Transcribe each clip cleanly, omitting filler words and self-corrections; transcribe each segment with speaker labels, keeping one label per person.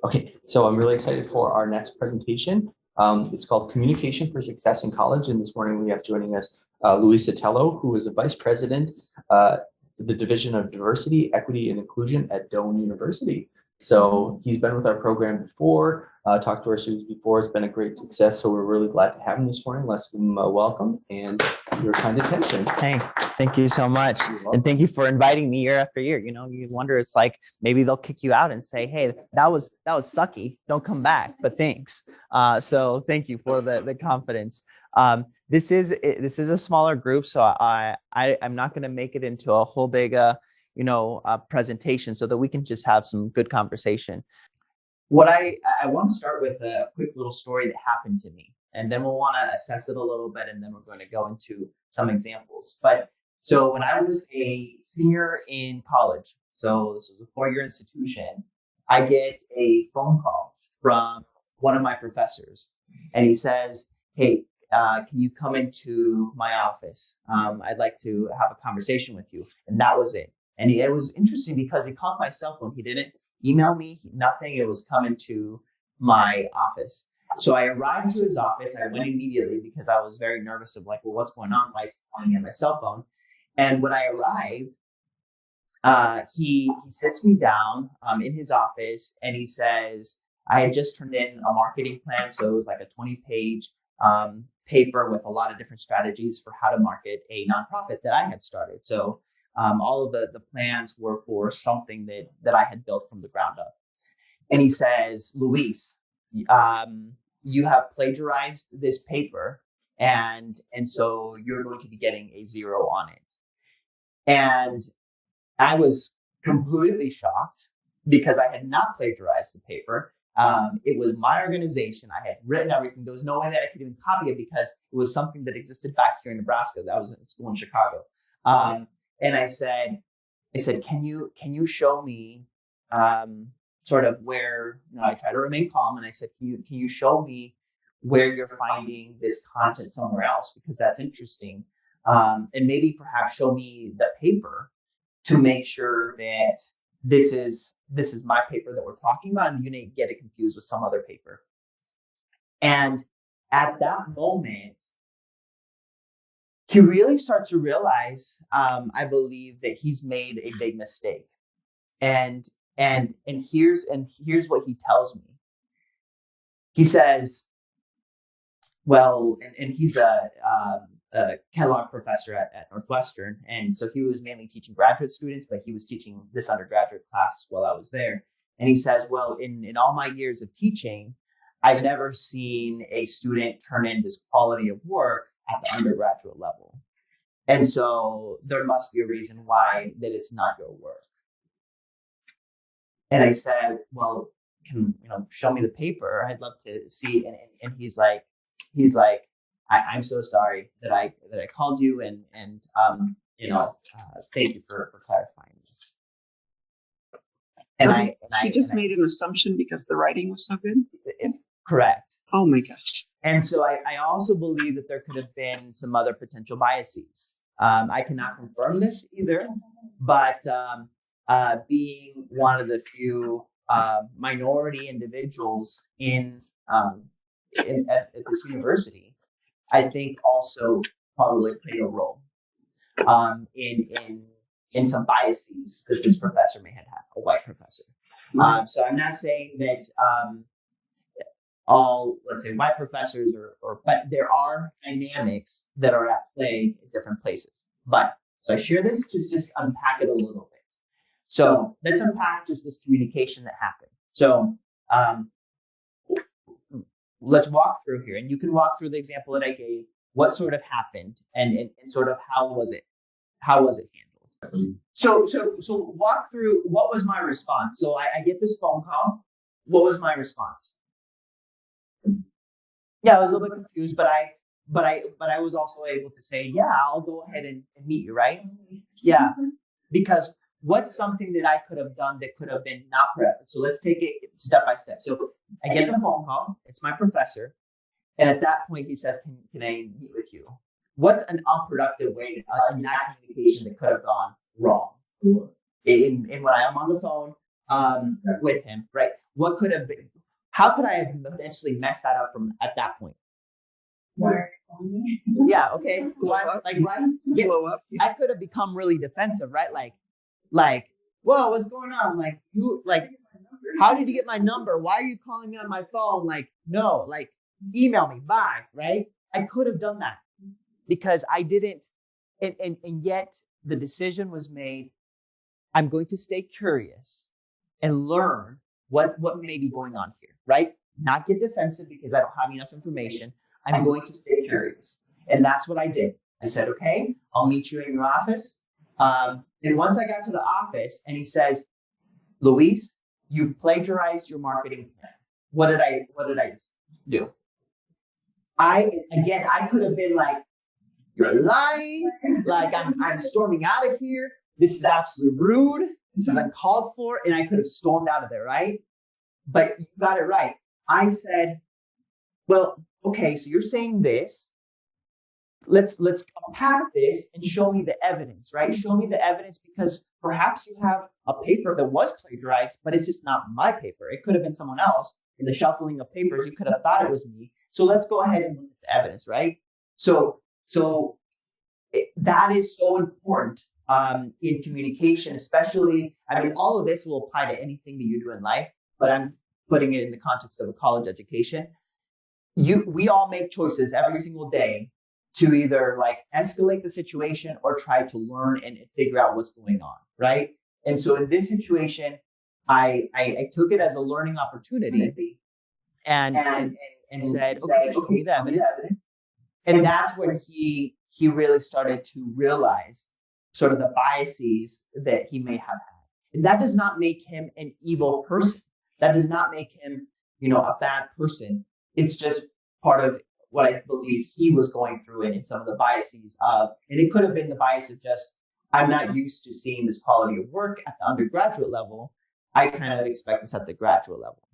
Speaker 1: Okay, so I'm really excited for our next presentation. It's called Communication for Success in College. And this morning we have joining us Sotelo, who is a vice president, the Division of Diversity, Equity, and Inclusion at Doane University. So he's been with our program before, talked to our students before. It's been a great success. So we're really glad to have him this morning. Let's give him a welcome and your kind attention.
Speaker 2: Hey, thank you so much. And thank you for inviting me year after year. You know, you wonder, it's like maybe they'll kick you out and say, hey, that was sucky. Don't come back. But thanks. So thank you for the confidence. This is a smaller group, so I'm not going to make it into a whole big presentation, so that we can just have some good conversation. What I want to start with a quick little story that happened to me, and then we'll want to assess it a little bit, and then we're going to go into some examples. But so when I was a senior in college, so this was a 4-year institution, I get a phone call from one of my professors, and he says, hey, can you come into my office? I'd like to have a conversation with you. And that was it. And it was interesting because he called my cell phone. He didn't email me, nothing. It was coming to my office. So I arrived to his office. I went immediately because I was very nervous of like, well, what's going on? Why is he calling me on my cell phone? And when I arrived, he sits me down in his office and he says, I had just turned in a marketing plan. So it was like a 20-page paper with a lot of different strategies for how to market a nonprofit that I had started. So all of the plans were for something that I had built from the ground up. And he says, Luis, you have plagiarized this paper, and so you're going to be getting a 0 on it. And I was completely shocked because I had not plagiarized the paper. It was my organization. I had written everything. There was no way that I could even copy it because it was something that existed back here in Nebraska. That was in school in Chicago. And I said, can you show me sort of where, I try to remain calm. And I said, can you show me where you're finding this content somewhere else? Because that's interesting. And maybe perhaps show me the paper to make sure that this is my paper that we're talking about, and you didn't get it confused with some other paper. And at that moment, he really starts to realize, I believe, that he's made a big mistake. And here's what he tells me. He says, well, and he's a Kellogg professor at Northwestern. And so he was mainly teaching graduate students, but he was teaching this undergraduate class while I was there. And he says, well, in all my years of teaching, I've never seen a student turn in this quality of work at the undergraduate level. And so there must be a reason why that it's not your work. And I said, well, can show me the paper? I'd love to see. And he's like, I'm so sorry that I called you and thank you for clarifying this.
Speaker 3: And so he just made an assumption because the writing was so good?
Speaker 2: Correct.
Speaker 3: Oh my gosh.
Speaker 2: And so I also believe that there could have been some other potential biases. I cannot confirm this either, but being one of the few minority individuals at this university, I think also probably played a role in some biases that this professor may have had, a white professor. So I'm not saying that all, let's say, white professors but there are dynamics that are at play in different places. So I share this to just unpack it a little bit. So let's unpack just this communication that happened. So let's walk through here, and you can walk through the example that I gave. What sort of happened, and sort of how was it handled? So walk through what was my response. So I get this phone call. What was my response? Yeah, I was a little bit confused, but I was also able to say, yeah, I'll go ahead and meet you, right? Yeah, because what's something that I could have done that could have been not prepped? So let's take it step by step. So I get the phone call. It's my professor. And at that point, he says, can I meet with you? What's an unproductive way in that communication that could have gone wrong? In when I'm on the phone, with him, right? What could have been, how could I have eventually messed that up from at that point? Yeah, okay. Why, like, right? Yeah,
Speaker 3: Blow up.
Speaker 2: I could have become really defensive, right? Like, whoa, what's going on? Like, how did you get my number? Why are you calling me on my phone? Like, no, like, email me, bye, right? I could have done that because I didn't, and yet the decision was made. I'm going to stay curious and learn what may be going on here, right? Not get defensive because I don't have enough information. I'm going to stay curious. And that's what I did. I said, okay, I'll meet you in your office. And once I got to the office and he says, Luis, you've plagiarized your marketing plan. What did I do? I could have been like, you're lying. Like I'm storming out of here. This is absolutely rude. This is uncalled for. And I could have stormed out of there, right? But you got it right. I said, well, okay, so you're saying this. Let's unpack this and show me the evidence, right? Show me the evidence because perhaps you have a paper that was plagiarized, but it's just not my paper. It could have been someone else. In the shuffling of papers, you could have thought it was me. So let's go ahead and look at the evidence, right? So that is so important in communication, especially. I mean, all of this will apply to anything that you do in life, but I'm putting it in the context of a college education. We all make choices every single day to either like escalate the situation or try to learn and figure out what's going on, right? And so in this situation, I took it as a learning opportunity and said, okay, show me the evidence. And that's when he really started to realize sort of the biases that he may have had. And that does not make him an evil person. That does not make him, a bad person. It's just part of what I believe he was going through and some of the biases of, and it could have been the bias of just, I'm not used to seeing this quality of work at the undergraduate level. I kind of expect this at the graduate level,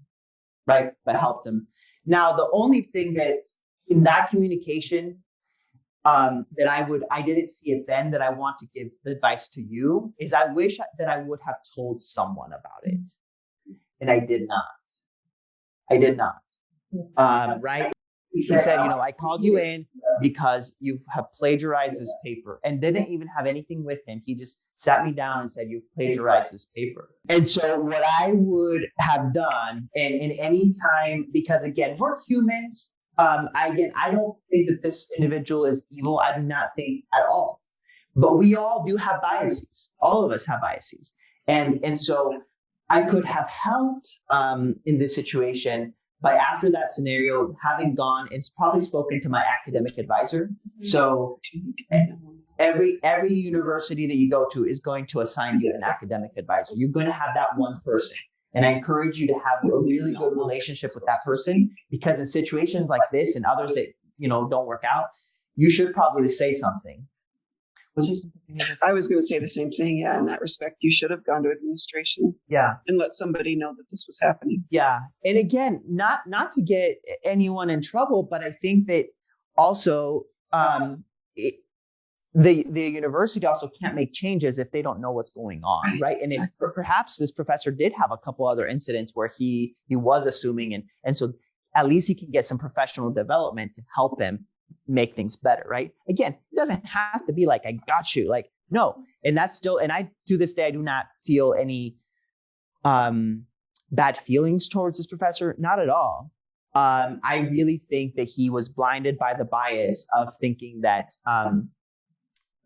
Speaker 2: right? But helped him. Now, the only thing that in that communication that I didn't see it then that I want to give the advice to you is I wish that I would have told someone about it. And I did not. Right? He said, I called you in because you have plagiarized this paper and didn't even have anything with him. He just sat me down and said, you plagiarized this paper. And so what I would have done in any time, because again, we're humans. I don't think that this individual is evil. I do not think at all. But we all do have biases. All of us have biases. And so I could have helped in this situation by after that scenario, having gone, it's probably spoken to my academic advisor. So every university that you go to is going to assign you an academic advisor. You're going to have that one person. And I encourage you to have a really good relationship with that person because in situations like this and others that, don't work out, you should probably say something. Was there something?
Speaker 3: I was going to say the same thing. Yeah. In that respect, you should have gone to administration.
Speaker 2: Yeah.
Speaker 3: And let somebody know that this was happening.
Speaker 2: Yeah. And again, not to get anyone in trouble, but I think that also the university also can't make changes if they don't know what's going on, right? And if perhaps this professor did have a couple other incidents where he was assuming, and so at least he can get some professional development to help him make things better, right? Again, it doesn't have to be like, I got you, like, no. And that's still, and I, to this day, I do not feel any bad feelings towards this professor, not at all. I really think that he was blinded by the bias of thinking that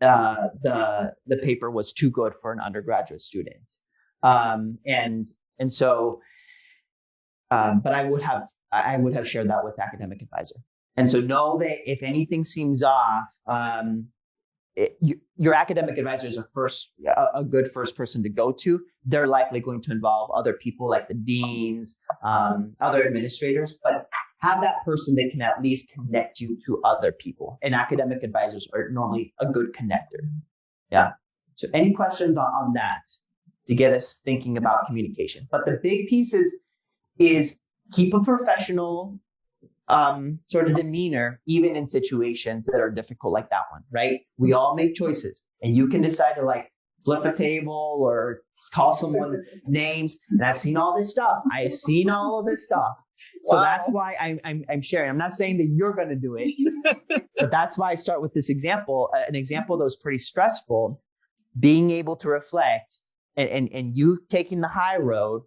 Speaker 2: the paper was too good for an undergraduate student. And so, but I would have shared that with the academic advisor. And so know that if anything seems off, your academic advisor is a good first person to go to. They're likely going to involve other people like the deans, other administrators, but have that person that can at least connect you to other people. And academic advisors are normally a good connector. Yeah. So any questions on that to get us thinking about communication? But the big piece is keep a professional sort of demeanor, even in situations that are difficult like that one, right? We all make choices and you can decide to like flip a table or call someone names, and I've seen all this stuff. I've seen all of this stuff. So that's why I'm sharing. I'm not saying that you're going to do it, but that's why I start with this example, an example that was pretty stressful, being able to reflect and you taking the high road,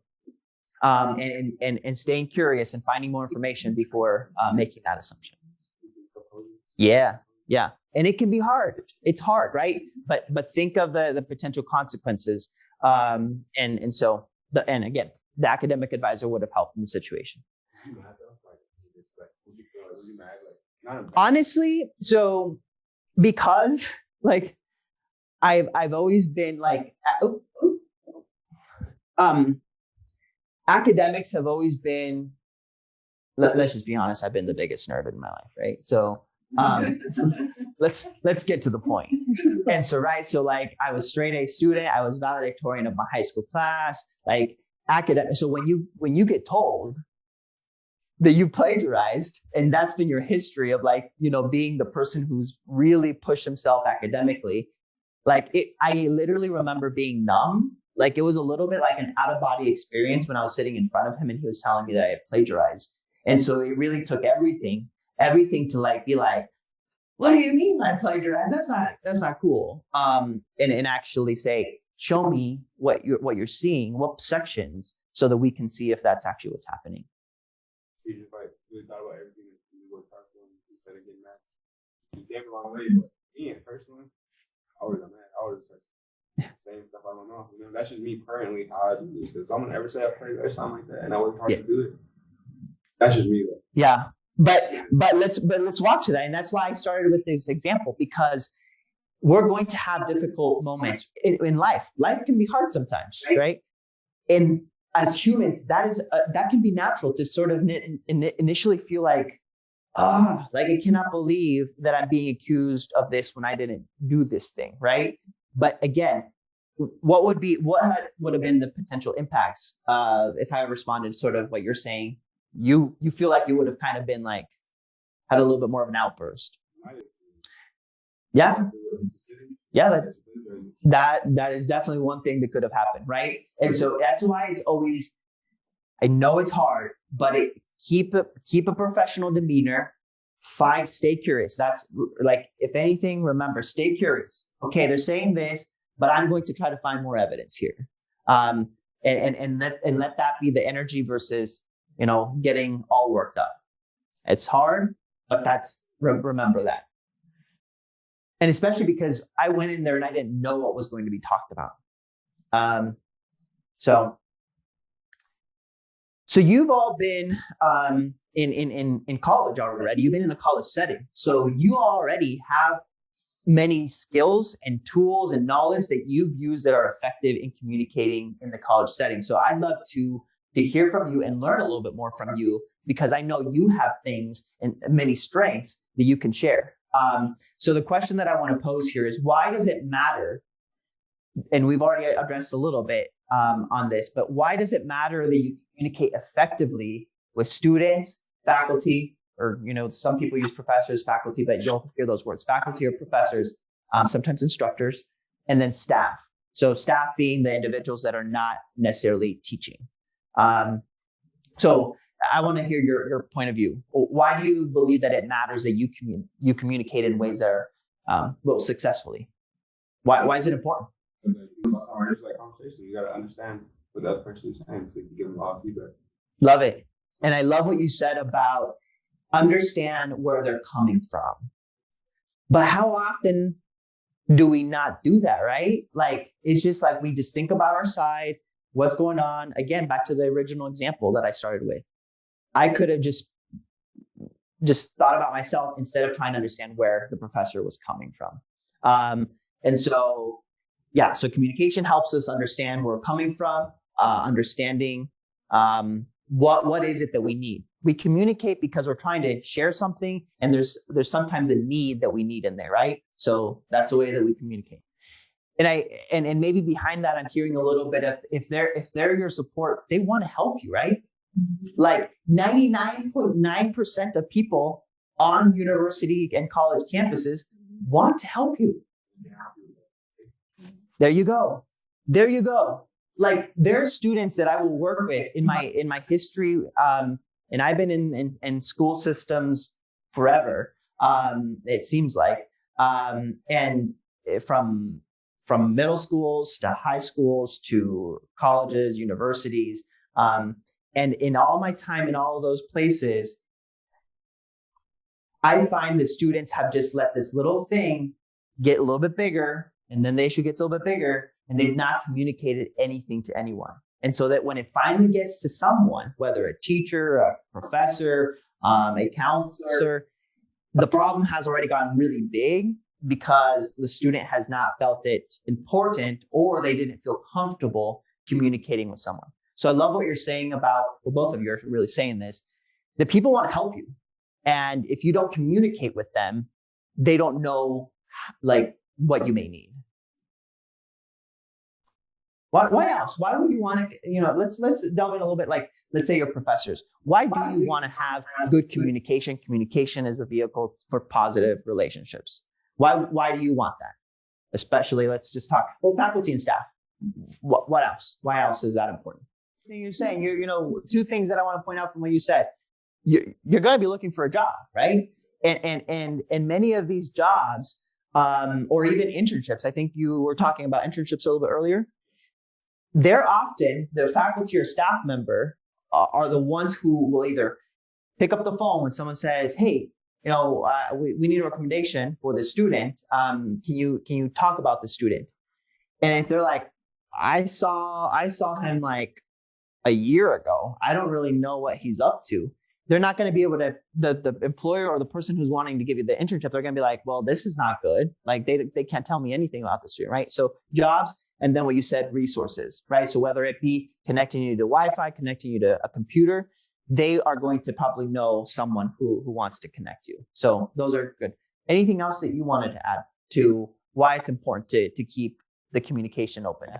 Speaker 2: and staying curious and finding more information before making that assumption. Yeah. And it can be hard. It's hard, right? But think of the potential consequences. And again, the academic advisor would have helped in the situation. Honestly, so because like I've always been like academics have always been, let's just be honest, I've been the biggest nerd in my life, right? So let's get to the point. And so like I was straight A student, I was valedictorian of my high school class, like academic. So when you get told that you plagiarized, and that's been your history of like, being the person who's really pushed himself academically, like I literally remember being numb. Like it was a little bit like an out of body experience when I was sitting in front of him and he was telling me that I had plagiarized. And so it really took everything to like be like, what do you mean I plagiarized? That's not cool. And actually say, show me what you're seeing, what sections, so that we can see if that's actually what's happening.
Speaker 4: You just like really thought about everything that you worked hard for instead of getting mad. You came a long way, but me personally, I would have mad. I would have said saying stuff I don't know. That's just me currently how I do this. If someone ever say I played or something like that, and I worked hard to do it, that's just me. Though.
Speaker 2: Yeah, but let's walk to that, and that's why I started with this example, because we're going to have difficult moments in life. Life can be hard sometimes, right? And as humans, that can be natural to sort of initially feel like I cannot believe that I'm being accused of this when I didn't do this thing, right? But again, what would have been the potential impacts if I responded sort of what you're saying? You feel like you would have kind of been like had a little bit more of an outburst. Yeah. That is definitely one thing that could have happened, right? And so that's why it's always, I know it's hard, but keep a professional demeanor. Stay curious. That's like, if anything, remember, stay curious. Okay, they're saying this, but I'm going to try to find more evidence here. And let that be the energy versus, getting all worked up. It's hard, but remember that. And especially because I went in there and I didn't know what was going to be talked about. So you've all been in college already. You've been in a college setting. So you already have many skills and tools and knowledge that you've used that are effective in communicating in the college setting. So I'd love to hear from you and learn a little bit more from you, because I know you have things and many strengths that you can share. So the question that I want to pose here is, why does it matter? And we've already addressed a little bit on this, but why does it matter that you communicate effectively with students, faculty, or, some people use professors, faculty, but you'll hear those words, faculty or professors, sometimes instructors, and then staff. So staff being the individuals that are not necessarily teaching. So I want to hear your point of view. Why do you believe that it matters that you communicate in ways that are successfully? Why is it important?
Speaker 4: It's like conversation. You got to understand what the other person is saying so you can give them a lot of feedback.
Speaker 2: Love it. And I love what you said about understand where they're coming from. But how often do we not do that, right? Like, it's just like we just think about our side, what's going on. Again, back to the original example that I started with. I could have just thought about myself instead of trying to understand where the professor was coming from. And so, so communication helps us understand where we're coming from, understanding what is it that we need. We communicate because we're trying to share something, and there's sometimes a need that we need in there, right? So that's the way that we communicate. And maybe behind that, I'm hearing a little bit of if they're your support, they want to help you, right? Like 99.9% of people on university and college campuses want to help you. There you go. like there are students that I will work with in my history, and I've been in school systems forever. It seems like, and from middle schools to high schools to colleges, universities, and in all my time in all of those places, I find that students have just let this little thing get a little bit bigger, and then the issue gets a little bit bigger, and they've not communicated anything to anyone. And so that when it finally gets to someone, whether a teacher, a professor, a counselor, the problem has already gotten really big because the student has not felt it important, or they didn't feel comfortable communicating with someone. So I love what you're saying about, well, both of you are really saying this, that people want to help you. And if you don't communicate with them, they don't know like what you may need. Why else? Why would you want to, let's delve in a little bit, like, let's say your professors. Why do you want to have good communication? Communication is a vehicle for positive relationships. Why do you want that? Especially, let's just talk, well, faculty and staff. What else? Why else is that important? You're saying, two things that I want to point out from what you said. You're going to be looking for a job, right? And many of these jobs, or even internships, I think you were talking about internships a little bit earlier. They're often, the faculty or staff member are the ones who will either pick up the phone when someone says, hey, we need a recommendation for this student. Can you talk about the student? And if they're like, I saw him like a year ago, I don't really know what he's up to. They're not going to be able to, the employer or the person who's wanting to give you the internship, they're going to be like, well, this is not good. Like they can't tell me anything about the student, right? So jobs, and then what you said, resources, right? So whether it be connecting you to Wi-Fi, connecting you to a computer, they are going to probably know someone who wants to connect you. So those are good. Anything else that you wanted to add to why it's important to keep the communication open? Yeah.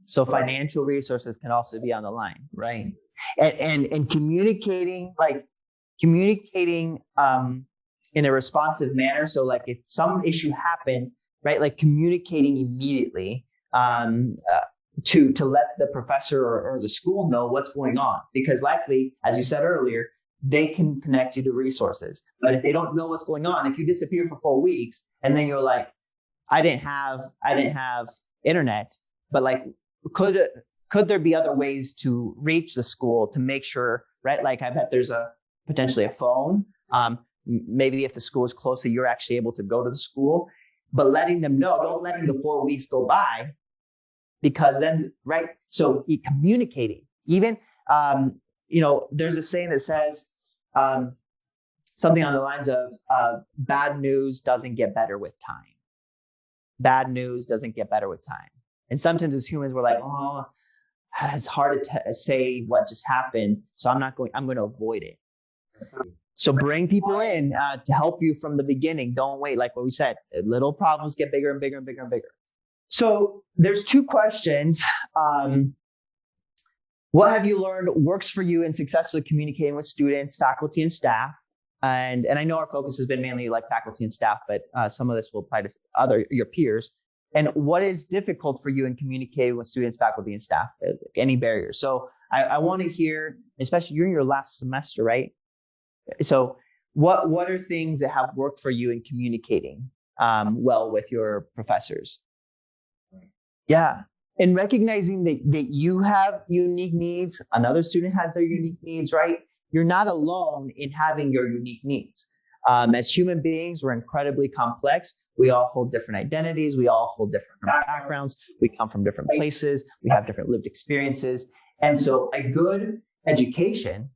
Speaker 2: So financial resources can also be on the line, right? And communicating in a responsive manner. So like if some issue happened, right, like communicating immediately to let the professor or the school know what's going on, because likely, as you said earlier, they can connect you to resources. But if they don't know what's going on, if you disappear for 4 weeks and then you're like, I didn't have internet, but like, could there be other ways to reach the school to make sure, right? Like I bet there's potentially a phone. Maybe if the school is close, that you're actually able to go to the school, but letting them know, don't letting the 4 weeks go by, because then, right? So communicating, even, there's a saying that says something on the lines of bad news doesn't get better with time. Bad news doesn't get better with time. And sometimes as humans, we're like, oh, it's hard to say what just happened, so I'm going to avoid it. So bring people in to help you from the beginning. Don't wait. Like what we said, little problems get bigger and bigger and bigger and bigger. So there's 2 questions. What have you learned works for you in successfully communicating with students, faculty, and staff? And I know our focus has been mainly like faculty and staff, but some of this will apply to your peers. And what is difficult for you in communicating with students, faculty, and staff? Any barriers? So I want to hear, especially you're in your last semester, right? So what are things that have worked for you in communicating well with your professors? Yeah. And recognizing that you have unique needs, another student has their unique needs, right? You're not alone in having your unique needs. As human beings, we're incredibly complex. We all hold different identities. We all hold different backgrounds. We come from different places. We have different lived experiences. And so a good education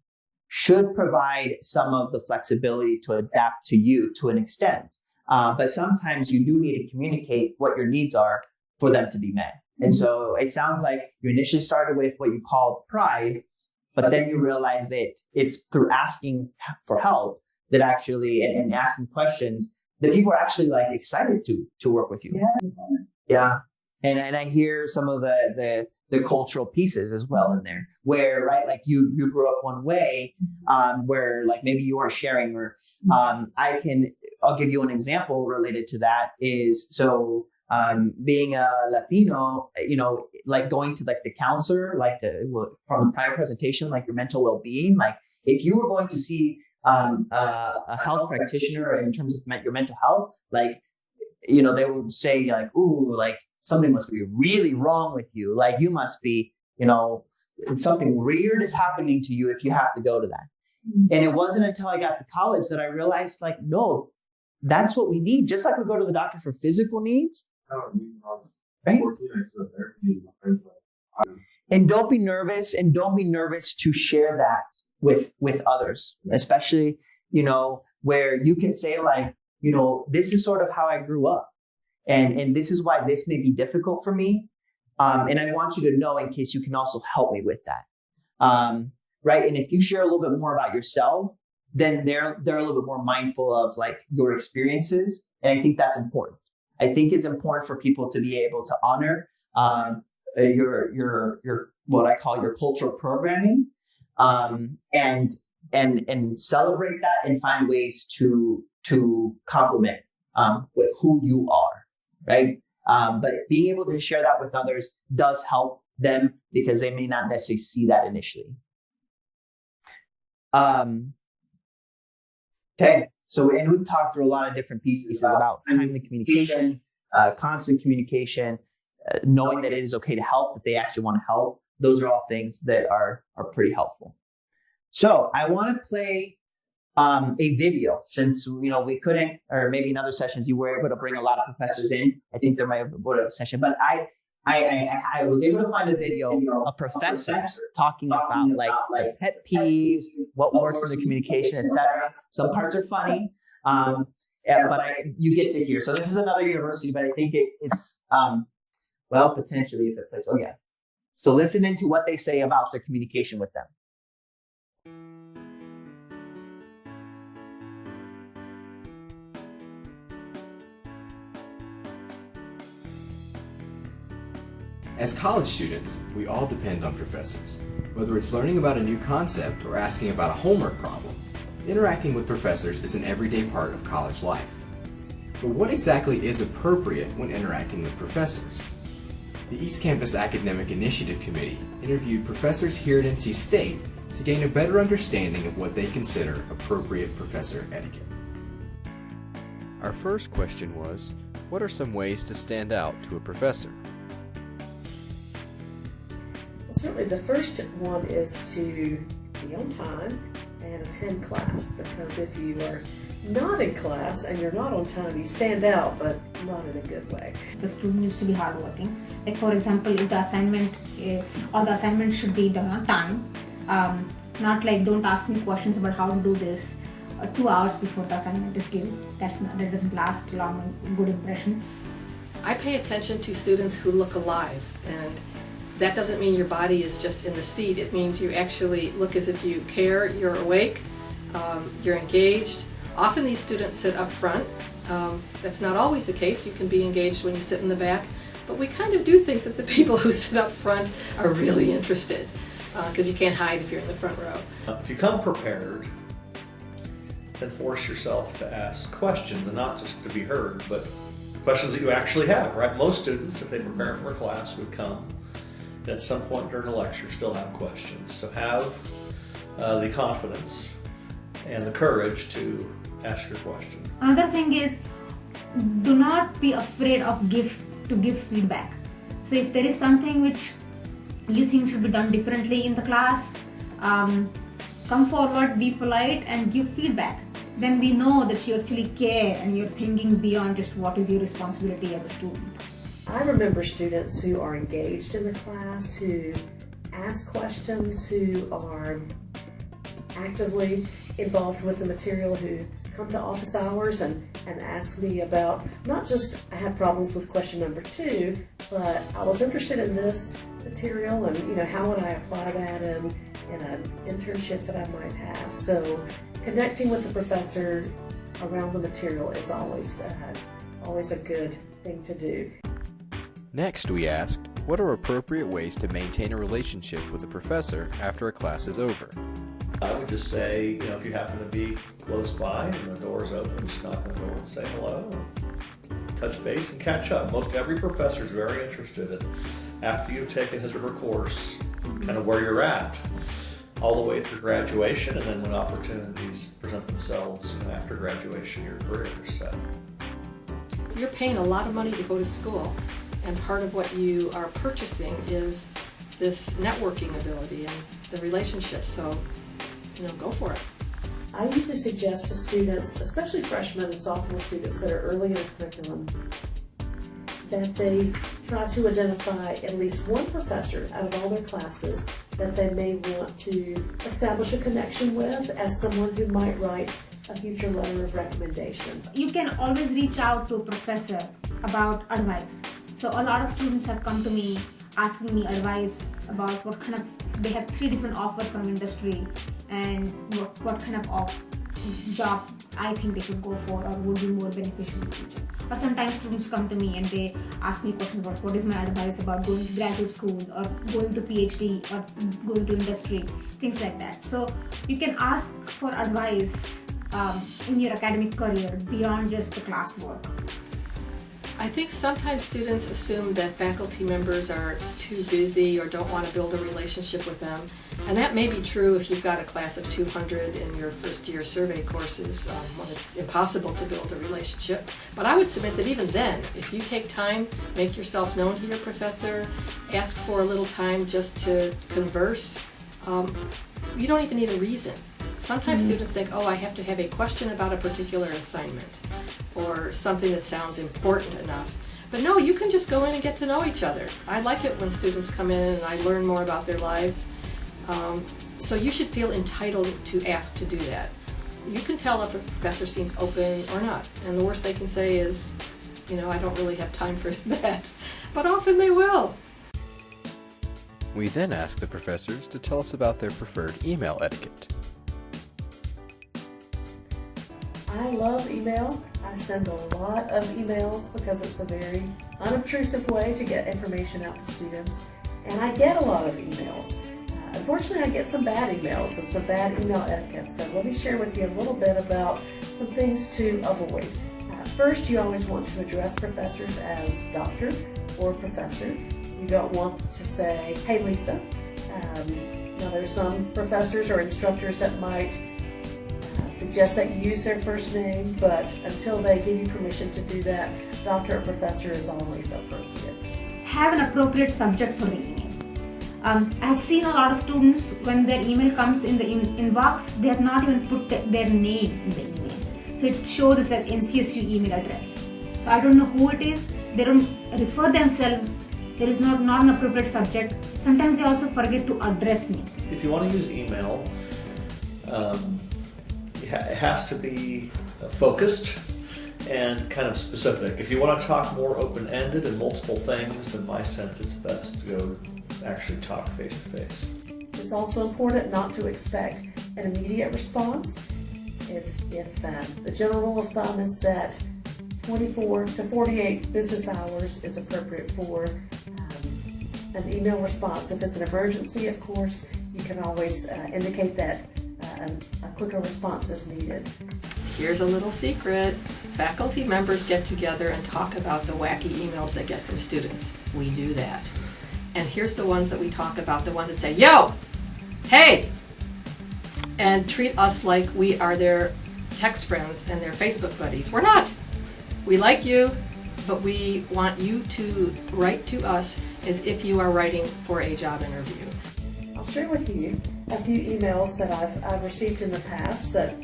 Speaker 2: should provide some of the flexibility to adapt to you to an extent. But sometimes you do need to communicate what your needs are for them to be met. And so it sounds like you initially started with what you called pride, but then you realize that it's through asking for help that actually, and asking questions, that people are actually like excited to work with you. Yeah. And I hear some of the cultural pieces as well in there, where, right, like you grew up one way, where like maybe you are sharing, or I'll give you an example related to that is, so being a Latino, like going to like the counselor, like from the prior presentation, like your mental well-being, like if you were going to see a health practitioner in terms of your mental health, like, they would say like, ooh, like something must be really wrong with you. Like you must be, something weird is happening to you if you have to go to that. And it wasn't until I got to college that I realized like, no, that's what we need. Just like we go to the doctor for physical needs, right? And don't be nervous to share that with others, especially, where you can say like, this is sort of how I grew up. And this is why this may be difficult for me. And I want you to know in case you can also help me with that. Right. And if you share a little bit more about yourself, then they're a little bit more mindful of like your experiences. And I think that's important. I think it's important for people to be able to honor your what I call your cultural programming, and celebrate that and find ways to complement with who you are, right? But being able to share that with others does help them because they may not necessarily see that initially. Okay, and we've talked through a lot of different pieces about timely communication, constant communication, knowing that it is okay to help, that they actually want to help. Those are all things that are pretty helpful. So I want to play a video since, we couldn't, or maybe in other sessions you were able to bring a lot of professors in. I think there might have been a session, but I was able to find a video of professors talking about like pet peeves, what works in the communication, etc. Some parts are funny, but you get to hear. So this is another university, but I think it's potentially if it plays. Oh yeah. So listen into what they say about their communication with them.
Speaker 5: As college students, we all depend on professors. Whether it's learning about a new concept or asking about a homework problem, interacting with professors is an everyday part of college life. But what exactly is appropriate when interacting with professors? The East Campus Academic Initiative Committee interviewed professors here at NC State to gain a better understanding of what they consider appropriate professor etiquette.
Speaker 6: Our first question was, what are some ways to stand out to a professor?
Speaker 7: Certainly the first one is to be on time and attend class, because if you are not in class and you're not on time, you stand out, but not in a good way.
Speaker 8: The student needs to be hardworking. Like for example, if the assignment or the assignment should be done on time, not like don't ask me questions about how to do this 2 hours before the assignment is due. That doesn't last long and good impression.
Speaker 9: I pay attention to students who look alive, and that doesn't mean your body is just in the seat. It means you actually look as if you care, you're awake, you're engaged. Often these students sit up front. That's not always the case. You can be engaged when you sit in the back. But we kind of do think that the people who sit up front are really interested, because you can't hide if you're in the front row.
Speaker 10: If you come prepared, then force yourself to ask questions, and not just to be heard, but questions that you actually have, right? Most students, if they prepare for a class, would come at some point during a lecture still have questions. So have the confidence and the courage to ask your question.
Speaker 8: Another thing is, do not be afraid of to give feedback. So if there is something which you think should be done differently in the class, come forward, be polite and give feedback. Then we know that you actually care and you're thinking beyond just what is your responsibility as a student.
Speaker 7: I remember students who are engaged in the class, who ask questions, who are actively involved with the material, who come to office hours and ask me about, not just I had problems with question number 2, but I was interested in this material and how would I apply that in an internship that I might have. So connecting with the professor around the material is always a good thing to do.
Speaker 6: Next, we asked, what are appropriate ways to maintain a relationship with a professor after a class is over?
Speaker 10: I would just say, if you happen to be close by and the door's open, just knock on the door and say hello. touch base and catch up. Most every professor is very interested in, after you've taken his or her course, kind of where you're at, all the way through graduation, and then when opportunities present themselves after graduation, your career is set.
Speaker 9: You're paying a lot of money to go to school, and part of what you are purchasing is this networking ability and the relationships, so, go for it. I usually suggest to students, especially freshmen and sophomore students that are early in the curriculum, that they try to identify at least one professor out of all their classes that they may want to establish a connection with as someone who might write a future letter of recommendation.
Speaker 8: You can always reach out to a professor about advice. So a lot of students have come to me asking me advice about what kind of, they have 3 different offers from industry and what kind of job I think they should go for or would be more beneficial in the future. Or sometimes students come to me and they ask me questions about what is my advice about going to graduate school or going to PhD or going to industry, things like that. So you can ask for advice in your academic career beyond just the classwork.
Speaker 9: I think sometimes students assume that faculty members are too busy or don't want to build a relationship with them. And that may be true if you've got a class of 200 in your first year survey courses when it's impossible to build a relationship. But I would submit that even then, if you take time, make yourself known to your professor, ask for a little time just to converse, you don't even need a reason. Sometimes students think, oh, I have to have a question about a particular assignment or something that sounds important enough. But no, you can just go in and get to know each other. I like it when students come in and I learn more about their lives. So you should feel entitled to ask to do that. You can tell if a professor seems open or not. And the worst they can say is, I don't really have time for that. But often they will.
Speaker 6: We then ask the professors to tell us about their preferred email etiquette.
Speaker 9: I love email. I send a lot of emails because it's a very unobtrusive way to get information out to students. And I get a lot of emails. Unfortunately, I get some bad emails and some bad email etiquette. So let me share with you a little bit about some things to avoid. First, you always want to address professors as doctor or professor. You don't want to say, hey, Lisa. Now, there's some professors or instructors that might suggest that you use their first name, but until they give you permission to do that, doctor or professor is always appropriate.
Speaker 8: Have an appropriate subject for the email. I've seen a lot of students, when their email comes in the inbox, they have not even put their name in the email. So it shows it as NCSU email address. So I don't know who it is. They don't refer themselves. There is not an appropriate subject. Sometimes they also forget to address me.
Speaker 10: If you want to use email, it has to be focused and kind of specific. If you want to talk more open-ended and multiple things, in my sense, it's best to go actually talk face-to-face.
Speaker 9: It's also important not to expect an immediate response. If the general rule of thumb is that 24 to 48 business hours is appropriate for an email response. If it's an emergency, of course, you can always indicate that a quicker response is needed. Here's a little secret. Faculty members get together and talk about the wacky emails they get from students. We do that. And here's the ones that we talk about, the ones that say, yo, hey, and treat us like we are their text friends and their Facebook buddies. We're not. We like you, but we want you to write to us as if you are writing for a job interview. I'll share with you a few emails that I've received in the past that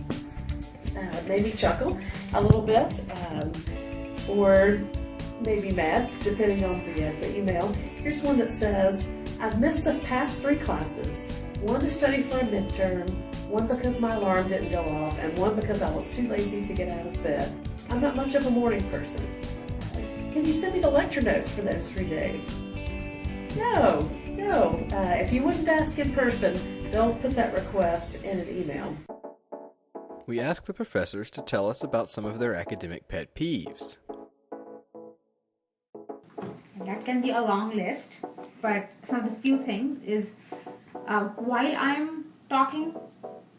Speaker 9: made me chuckle a little bit, or maybe mad, depending on the email. Here's one that says, I've missed the past 3 classes, one to study for a midterm, one because my alarm didn't go off, and one because I was too lazy to get out of bed. I'm not much of a morning person. Can you send me the lecture notes for those 3 days? No. If you wouldn't ask in person, don't put that request in an email.
Speaker 6: We ask the professors to tell us about some of their academic pet peeves.
Speaker 8: That can be a long list, but some of the few things is while I'm talking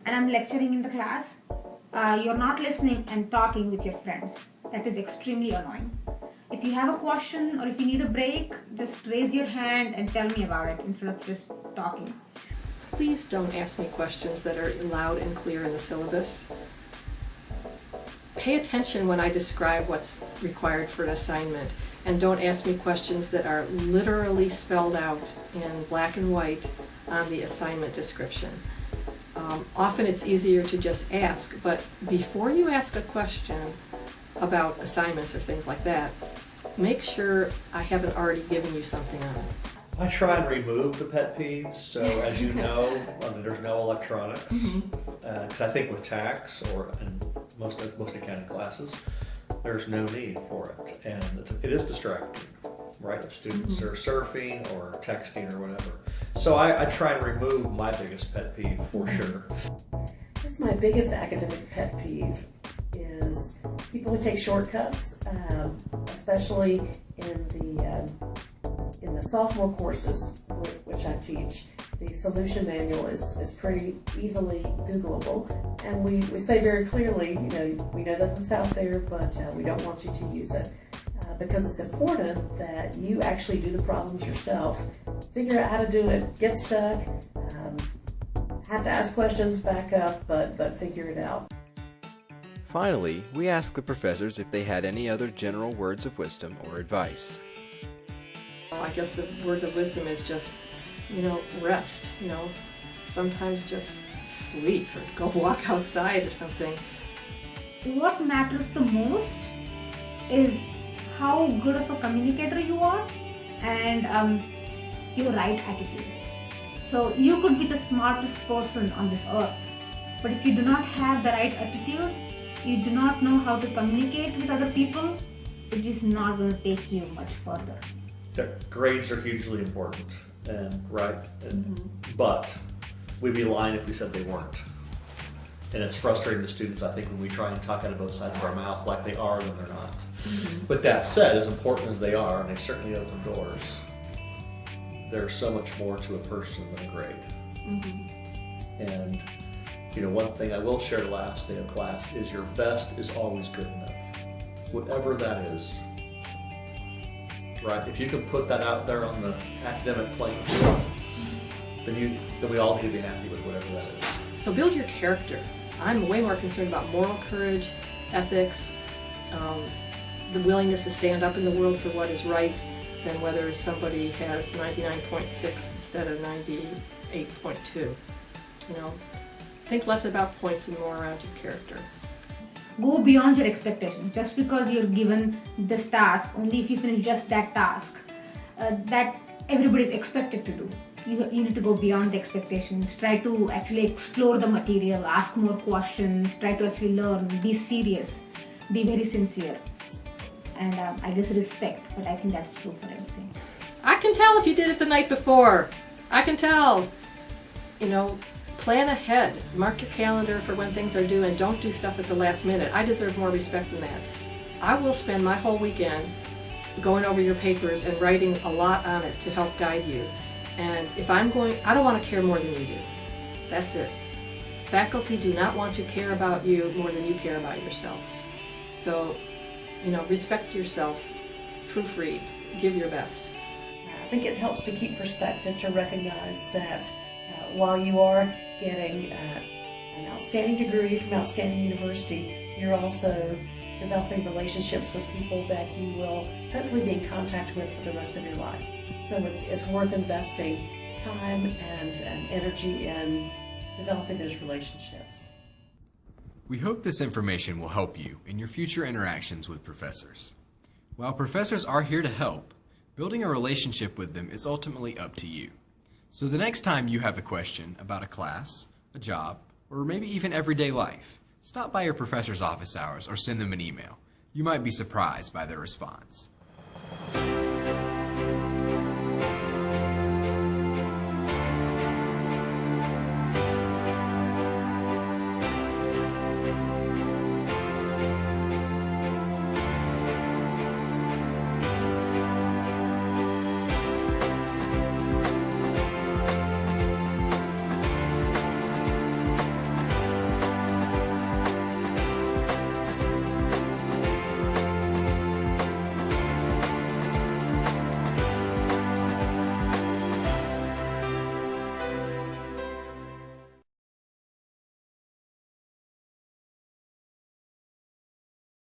Speaker 8: and I'm lecturing in the class, you're not listening and talking with your friends. That is extremely annoying. if you have a question or if you need a break, just raise your hand and tell me about it instead of just talking.
Speaker 9: Please don't ask me questions that are loud and clear in the syllabus. Pay attention when I describe what's required for an assignment, and don't ask me questions that are literally spelled out in black and white on the assignment description. Often it's easier to just ask, but before you ask a question about assignments or things like that, make sure I haven't already given you something on it.
Speaker 10: I try and remove the pet peeves. So as you know, there's no electronics. Because I think with tax or in most accounting classes, there's no need for it. And it is distracting, right? If students are surfing or texting or whatever. So I try and remove my biggest pet peeve for sure.
Speaker 7: I guess my biggest academic pet peeve is people who take shortcuts, especially in the sophomore courses, which I teach. The solution manual is pretty easily Googleable, and we say very clearly, we know that it's out there, but we don't want you to use it because it's important that you actually do the problems yourself. Figure out how to do it, get stuck, have to ask questions, back up, but figure it out.
Speaker 6: Finally, we asked the professors if they had any other general words of wisdom or advice.
Speaker 9: I guess the words of wisdom is just, rest, sometimes just sleep or go walk outside or something.
Speaker 8: What matters the most is how good of a communicator you are and your right attitude. So you could be the smartest person on this earth, but if you do not have the right attitude, you do not know how to communicate with other people, it is not going to take you much further.
Speaker 10: That grades are hugely important, but we'd be lying if we said they weren't. And it's frustrating to students, I think, when we try and talk out of both sides of our mouth like they are when they're not. But that said, as important as they are, and they certainly open doors, there's so much more to a person than a grade. And one thing I will share last day of class is your best is always good enough. Whatever that is. Right? If you can put that out there on the academic playing field, then we all need to be happy with whatever that is.
Speaker 9: So build your character. I'm way more concerned about moral courage, ethics, the willingness to stand up in the world for what is right than whether somebody has 99.6 instead of 98.2. Think less about points and more around your character.
Speaker 8: Go beyond your expectations. Just because you're given this task, only if you finish just that task, that everybody is expected to do. You need to go beyond the expectations. Try to actually explore the material, ask more questions, try to actually learn, be serious, be very sincere. And I guess respect, but I think that's true for everything.
Speaker 9: I can tell if you did it the night before. I can tell. Plan ahead. Mark your calendar for when things are due and don't do stuff at the last minute. I deserve more respect than that. I will spend my whole weekend going over your papers and writing a lot on it to help guide you. And if I don't want to care more than you do. That's it. Faculty do not want to care about you more than you care about yourself. So, respect yourself, proofread, give your best. I think it helps to keep perspective, to recognize that while you are getting an outstanding degree from outstanding university, you're also developing relationships with people that you will hopefully be in contact with for the rest of your life. So it's worth investing time and energy in developing those relationships.
Speaker 5: We hope this information will help you in your future interactions with professors. While professors are here to help, building a relationship with them is ultimately up to you. So the next time you have a question about a class, a job, or maybe even everyday life, stop by your professor's office hours or send them an email. You might be surprised by their response.